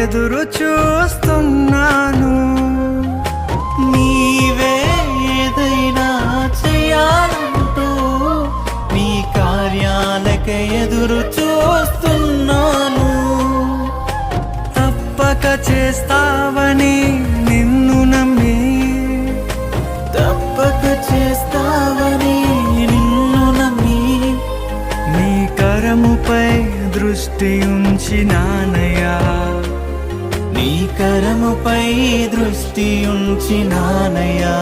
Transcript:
ఎదురు చూస్తున్నాను. నీవే ఏదైనా చేయాలంటూ నీ కార్యాలకే ఎదురు చూస్తున్నాను. తప్పక చేస్తావని నిన్ను నమ్మి, తప్పక చేస్తావని నిన్ను నమ్మి, నీ కరముపై దృష్టి ఉంచినానయ్యా, నీ కరముపై దృష్టి ఉంచినానయ్యా.